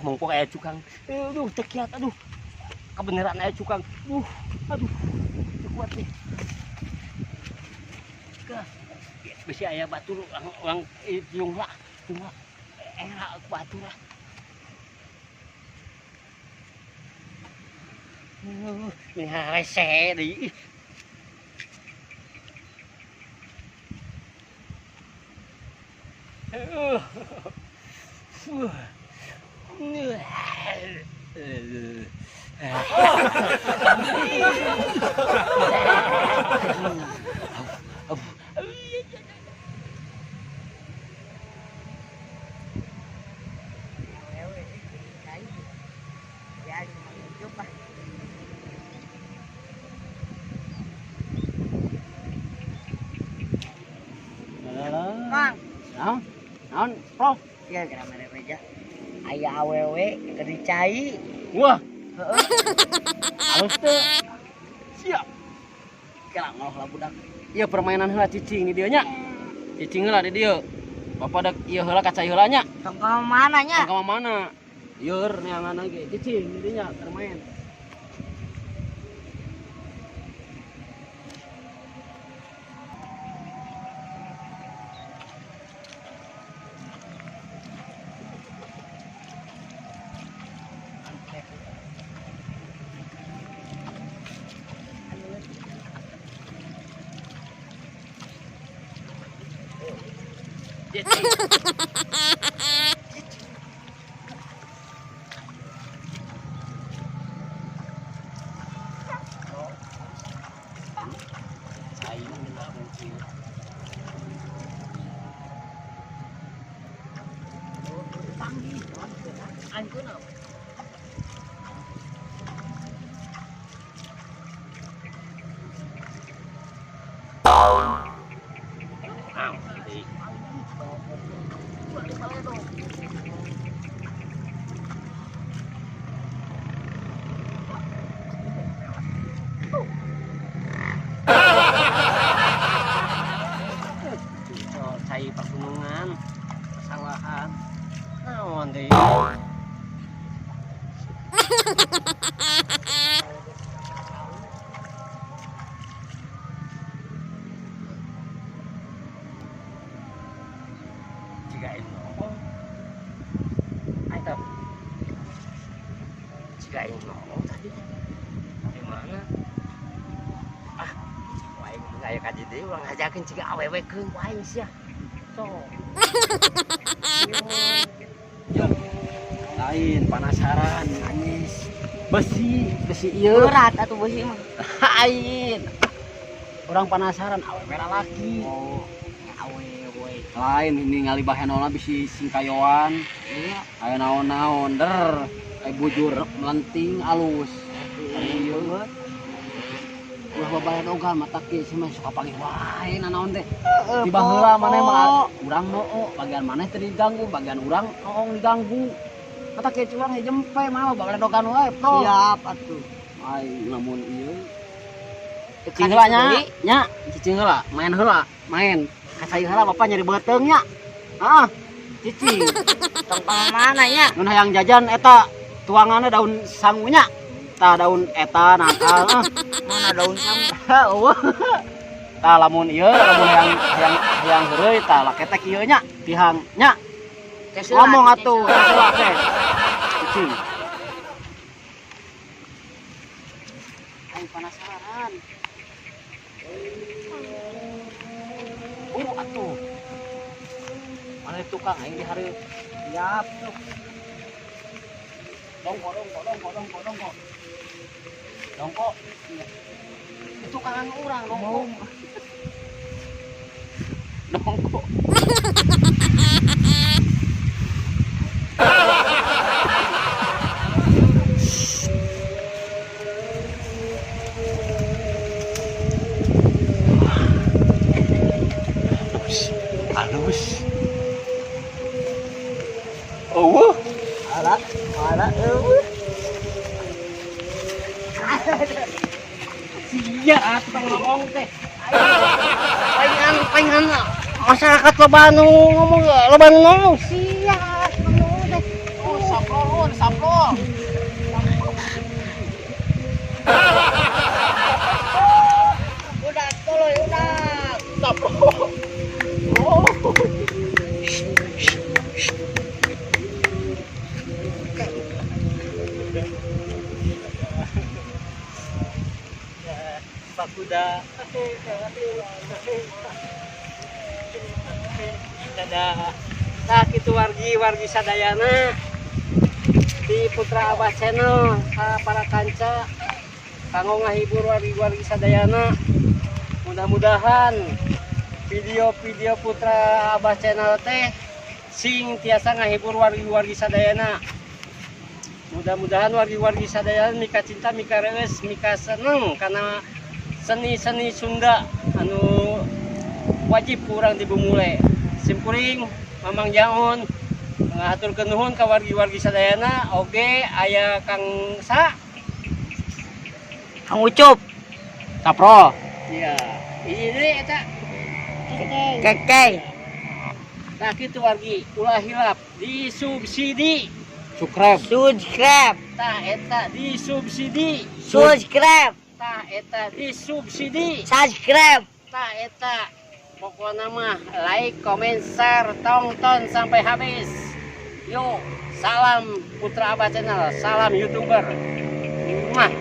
mongko aya cukang. Aduh, teu kiat aduh. Kebeneran aya cukang. Aduh. Teu kuat nih. Besi aya batur orang jeung lah. Era batur lah. Ini rese deui. Mang, naon, Prof? ya kira mana meja. Aya awewe keur dicai. Wah, halus teu. Siap. Kira ngolah lah budak. Ieu permainan heula cicing di dieu nya. Cicing heula di dieu. Bapak dak ieu heula kaca heula nya. Tong ka mana nya? Tong ka mana? Ieu neangan ge cicing di dieu nya keur main. Cai pergunungan, kesalahan. Naon deui? Jika ini Aitap. Jika ini tadi di mana? Wae aya ka dieu urang ngajakeun ciga awewe keung wae sia. So. Lain penasaran Anis. Besi ieu. Berat atuh besi mah. Lain. Urang penasaran awewe lalaki. Oh, awewe. Lain ini ngali bahenolna bisi singkayoan. Iya. Aya naon-naon der. Aya bujur melenting alus. Ieu mah. Ulah babayan ogal mata kieu mah suka panggil wae nanaon teh. Tiba heula maneh mah urang noo, bagian maneh teu diganggu, bagian urang ongong diganggu. Mata kieu curang jempe mah babayan ogal wae, Pro. Siap atuh. Ai lamun ieu. Cicing heula nya, cicing heula, main. Kacai heula bapak nyari beuteung nya. Heeh. Cicing. Tong ka mana nya? Mun hayang jajan eta tuanganna daun sangunya. Tah daun eta nakal. Mana daun samu? Eueuh. Tah lamun ieu lamun hayang heureuy tah laketek ieu nya tihang nya. Ngomong atuh, heula teh. Cicing. Aing penasaran. Atuh. Mana tukang aing dihareup. Siap tuh. Dongko. Itu kangen urang dongko. Dongko. Halus. Ala Sia tukang ngomong teh. Palingan masyarakat loba nu ngomong loba nu ngomong sia ngomong teh. Oh, Udah, tolong udah. Pak Kuda. Dadah. Nah, kitu wargi sadayana di Putra Abah Channel para kanca kanggo ngahibur wargi sadayana. Mudah-mudahan video-video Putra Abah Channel teh sing tiasa ngahibur wargi sadayana. Mudah-mudahan wargi sadayana mika cinta, mika reus, mika seneng karena seni-seni Sunda anu wajib kurang dibumule. Simkuring Mamang Jaun ngaturkeun nuhun ka wargi sadayana oge aya Kang Sa Kang Ucup. Kapro. ya ini eta Keke. nah kitu wargi ulah hilap disubsidi Subscribe. tah eta disubsidi Subscribe. tah eta disubsidi Subscribe. tah eta pokoknya mah like, comment, share, tonton sampai habis. Yuk, salam Putra Abah Channel, salam YouTuber. Mah.